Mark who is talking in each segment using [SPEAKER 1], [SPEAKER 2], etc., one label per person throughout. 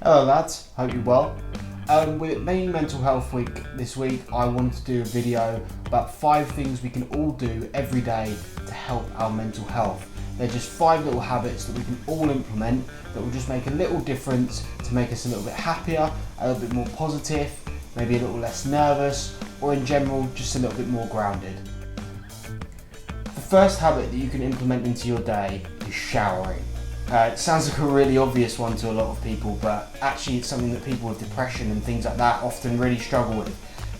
[SPEAKER 1] Hello lads, hope you're well. With it being Mental Health Week this week, I wanted to do a video about 5 things we can all do every day to help our mental health. They're just 5 little habits that we can all implement that will just make a little difference to make us a little bit happier, a little bit more positive, maybe a little less nervous, or in general, just a little bit more grounded. The first habit that you can implement into your day is showering. It sounds like a really obvious one to a lot of people, but actually it's something that people with depression and things like that often really struggle with.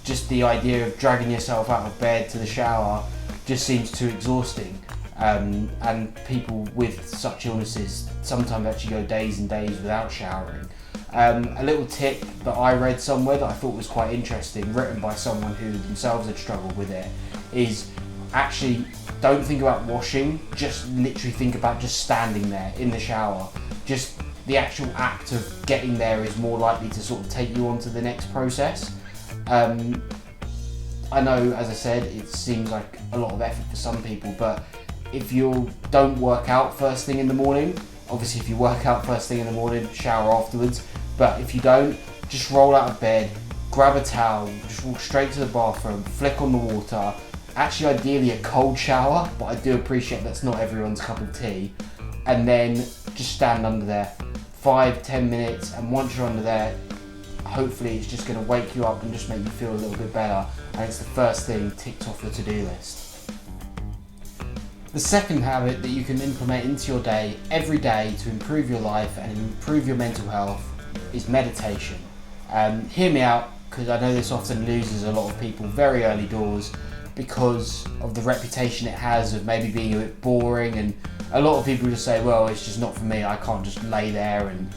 [SPEAKER 1] Just the idea of dragging yourself out of bed to the shower just seems too exhausting. And people with such illnesses sometimes actually go days and days without showering. A little tip that I read somewhere that I thought was quite interesting, written by someone who themselves had struggled with it, is actually don't think about washing, just literally think about just standing there in the shower. Just the actual act of getting there is more likely to sort of take you on to the next process. I know, as I said, it seems like a lot of effort for some people, but if you don't work out first thing in the morning, obviously if you work out first thing in the morning, shower afterwards, but if you don't, just roll out of bed, grab a towel, just walk straight to the bathroom, flick on the water. Actually, ideally a cold shower, but I do appreciate that's not everyone's cup of tea. And then just stand under there 5-10 minutes, and once you're under there, hopefully it's just going to wake you up and just make you feel a little bit better, and it's the first thing ticked off the to-do list. The second habit that you can implement into your day every day to improve your life and improve your mental health is meditation. Hear me out, because I know this often loses a lot of people very early doors because of the reputation it has of maybe being a bit boring, and a lot of people just say, well, it's just not for me, I can't just lay there and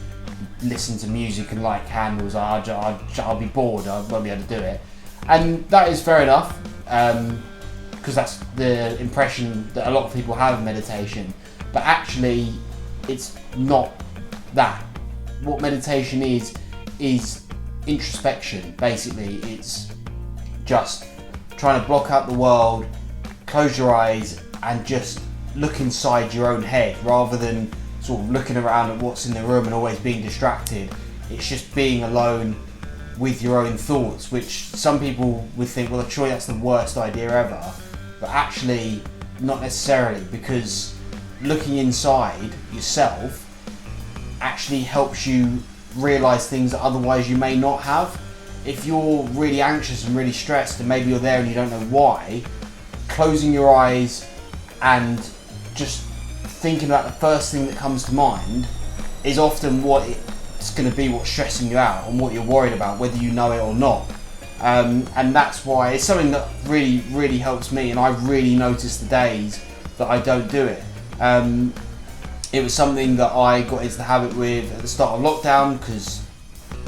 [SPEAKER 1] listen to music and light candles, I'll be bored, I won't be able to do it. And that is fair enough, because that's the impression that a lot of people have of meditation, but actually it's not that. What meditation is introspection, basically. It's just trying to block out the world, close your eyes and just look inside your own head rather than sort of looking around at what's in the room and always being distracted. It's just being alone with your own thoughts, which some people would think, well, surely that's the worst idea ever, but actually not necessarily, because looking inside yourself actually helps you realise things that otherwise you may not have. If you're really anxious and really stressed and maybe you're there and you don't know why, closing your eyes and just thinking about the first thing that comes to mind is often what it's going to be what's stressing you out and what you're worried about, whether you know it or not. And that's why it's something that really, really helps me, and I really notice the days that I don't do it. It was something that I got into the habit with at the start of lockdown, because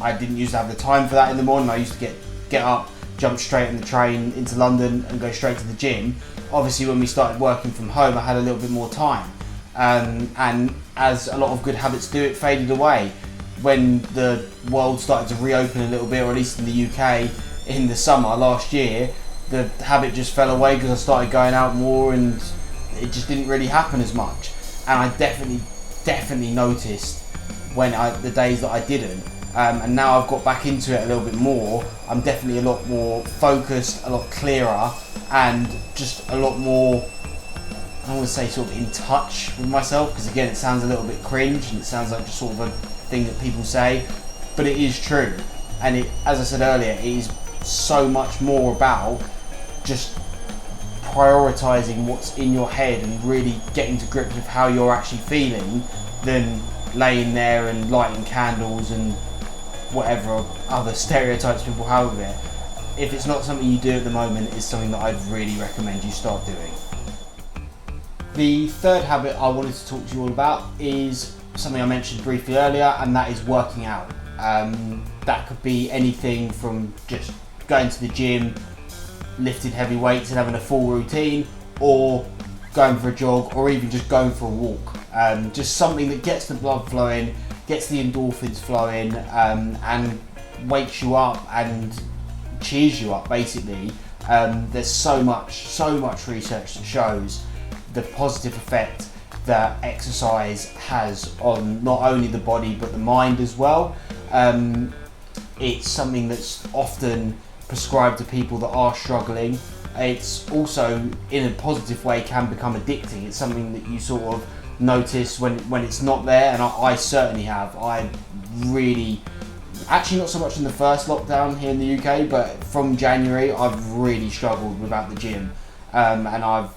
[SPEAKER 1] I didn't used to have the time for that in the morning. I used to get up, jump straight on the train into London and go straight to the gym. Obviously when we started working from home, I had a little bit more time. And as a lot of good habits do, it faded away. When the world started to reopen a little bit, or at least in the UK in the summer last year, the habit just fell away because I started going out more and it just didn't really happen as much. And I definitely noticed when the days that I didn't. And now I've got back into it a little bit more. I'm definitely a lot more focused, a lot clearer, and just a lot more, I don't want to say sort of in touch with myself, because again it sounds a little bit cringe and it sounds like just sort of a thing that people say, but it is true. And it, as I said earlier, it is so much more about just prioritising what's in your head and really getting to grips with how you're actually feeling than laying there and lighting candles and whatever other stereotypes people have of it. If it's not something you do at the moment, it's something that I'd really recommend you start doing. The third habit I wanted to talk to you all about is something I mentioned briefly earlier, and that is working out. That could be anything from just going to the gym, lifting heavy weights and having a full routine, or going for a jog, or even just going for a walk. Just something that gets the blood flowing, gets the endorphins flowing, and wakes you up and cheers you up, basically. There's so much research that shows the positive effect that exercise has on not only the body but the mind as well. It's something that's often prescribed to people that are struggling. It's also, in a positive way, can become addicting. It's something that you sort of notice when it's not there, and I certainly have. I really, actually not so much in the first lockdown here in the UK, but from January I've really struggled without the gym, and I've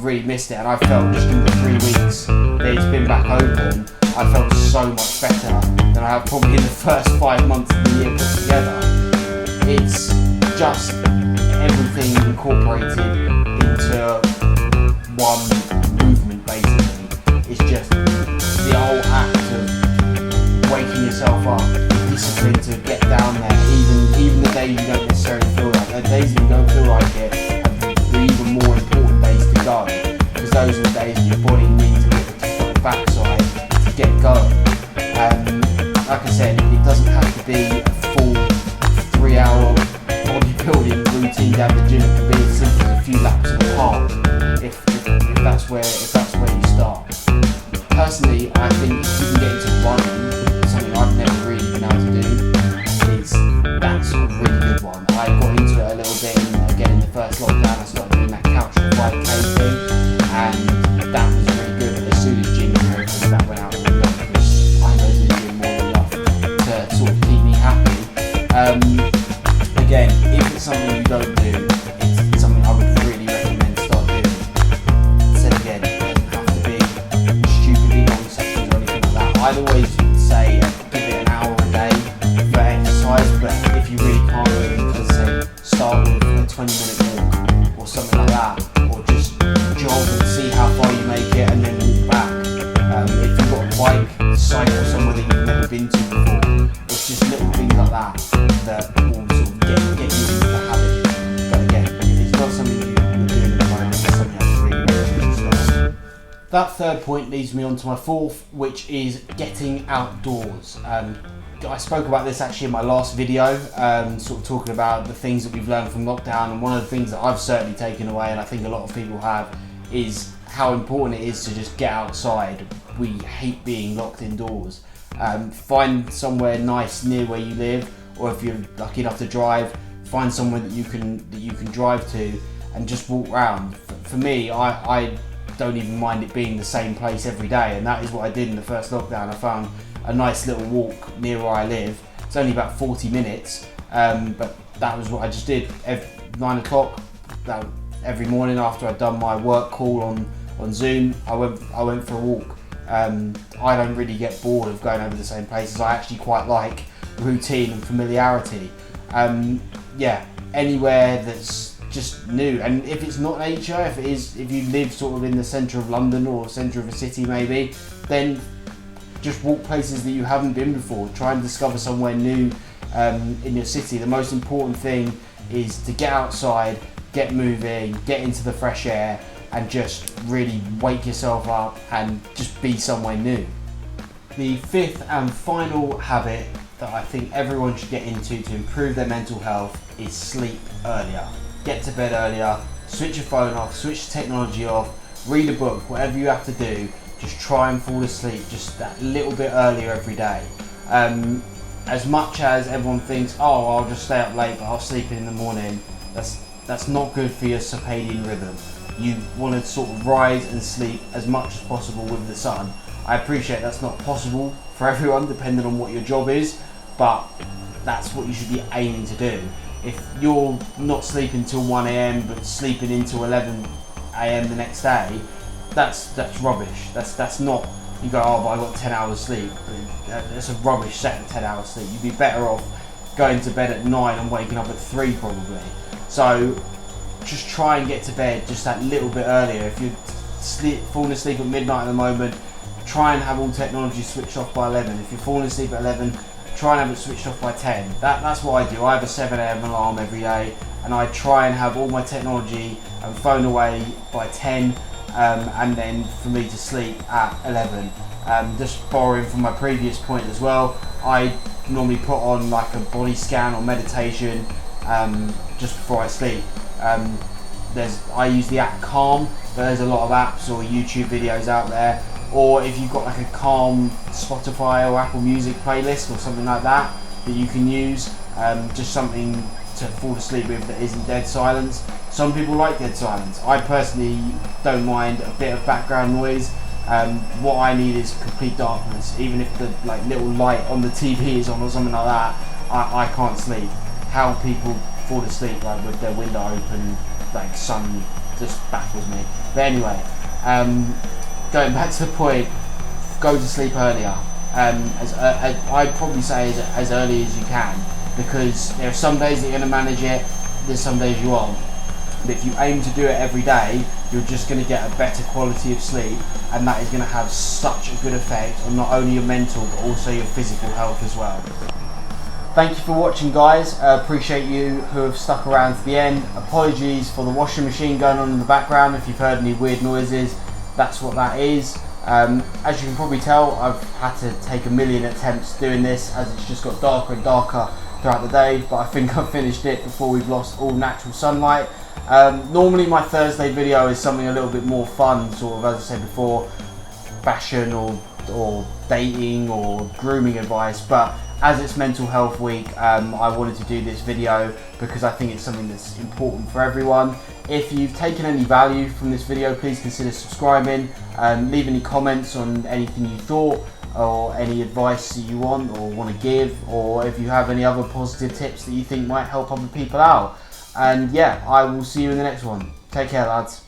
[SPEAKER 1] really missed it. And I felt just in the 3 weeks that it's been back open, I felt so much better than I have probably in the first 5 months of the year put together. It's just everything incorporated into one movement, basically. It's just the whole act of waking yourself up, discipline to get down there, even the days you don't necessarily feel like it. The days that you don't feel like it are even more important days to go, because those are the days that your body needs a bit of a kick on the backside to get going. Like I said, it doesn't have to be a full 3-hour bodybuilding routine down the gym. It can be as simple as a few laps of a park, if that's where you start. Personally, I think if you can get into running, something I've never really been able to do, that's a really good one. I got into it a little bit again in the first lockdown. I started doing that couch to 5k thing, and that was really good. But as soon as gym and everything that went out the window, because I go to the gym more than enough to sort of keep me happy. Again, if it's something you don't do, it's something I would really recommend start doing. Said again, it doesn't have to be stupidly long sessions or anything like that. I'd always say give it an hour a day for exercise, but if you really can't, as I say, start with a 20-minute walk or something like that, or just jog and see how far you make it and then walk back. If you've got a bike, cycle somewhere that you've never been to before. It's just little things like that will sort of get you into the habit. But again, if it's not something you're doing at the moment, it's something I really recommend to start. That third point leads me on to my fourth, which is getting outdoors. I spoke about this actually in my last video, sort of talking about the things that we've learned from lockdown, and one of the things that I've certainly taken away, and I think a lot of people have, is how important it is to just get outside. We hate being locked indoors. Find somewhere nice near where you live, or if you're lucky enough to drive, find somewhere that you can drive to and just walk around. For me, I don't even mind it being the same place every day, and that is what I did in the first lockdown. I found a nice little walk near where I live. It's only about 40 minutes, but that was what I just did. 9 o'clock, every morning after I'd done my work call on Zoom, I went for a walk. I don't really get bored of going over the same places. I actually quite like routine and familiarity. Yeah, anywhere that's just new. And if it's not nature, if you live sort of in the centre of London or centre of a city maybe, then just walk places that you haven't been before. Try and discover somewhere new in your city. The most important thing is to get outside, get moving, get into the fresh air, and just really wake yourself up and just be somewhere new. The fifth and final habit that I think everyone should get into to improve their mental health is sleep earlier. Get to bed earlier, switch your phone off, switch the technology off, read a book, whatever you have to do, just try and fall asleep just that little bit earlier every day. As much as everyone thinks, oh, I'll just stay up late but I'll sleep in the morning, that's not good for your circadian rhythm. You want to sort of rise and sleep as much as possible with the sun. I appreciate that's not possible for everyone depending on what your job is, but that's what you should be aiming to do. If you're not sleeping till 1 AM but sleeping into 11 AM the next day, that's rubbish. That's not, you go, oh, but I got 10 hours sleep. That's a rubbish set of 10 hours sleep. You'd be better off going to bed at 9 and waking up at 3 probably. So just try and get to bed just that little bit earlier. If you're falling asleep at midnight at the moment, try and have all technology switched off by 11. If you're falling asleep at 11, try and have it switched off by 10. That's what I do. I have a 7 AM alarm every day, and I try and have all my technology and phone away by 10, and then for me to sleep at 11. Just borrowing from my previous point as well, I normally put on like a body scan or meditation just before I sleep. I use the app Calm, but there's a lot of apps or YouTube videos out there or if you've got like a calm Spotify or Apple Music playlist or something like that that you can use, just something to fall asleep with that isn't dead silence. Some people like dead silence. I personally don't mind a bit of background noise. What I need is complete darkness. Even if the like little light on the TV is on or something like that, I can't sleep. How people fall asleep like with their window open, like sun, just baffles me. But anyway, going back to the point, go to sleep earlier. I'd probably say as early as you can, because there are some days that you're going to manage it, there's some days you won't. But if you aim to do it every day, you're just going to get a better quality of sleep, and that is going to have such a good effect on not only your mental but also your physical health as well. Thank you for watching, guys. I appreciate you who have stuck around to the end. Apologies for the washing machine going on in the background. If you've heard any weird noises, that's what that is. As you can probably tell, I've had to take a million attempts doing this as it's just got darker and darker throughout the day, but I think I've finished it before we've lost all natural sunlight. Normally my Thursday video is something a little bit more fun, sort of, as I said before, fashion or dating or grooming advice, but as it's mental health week, I wanted to do this video because I think it's something that's important for everyone. If you've taken any value from this video, please consider subscribing, leave any comments on anything you thought or any advice that you want or want to give, or if you have any other positive tips that you think might help other people out. And yeah, I will see you in the next one. Take care, lads.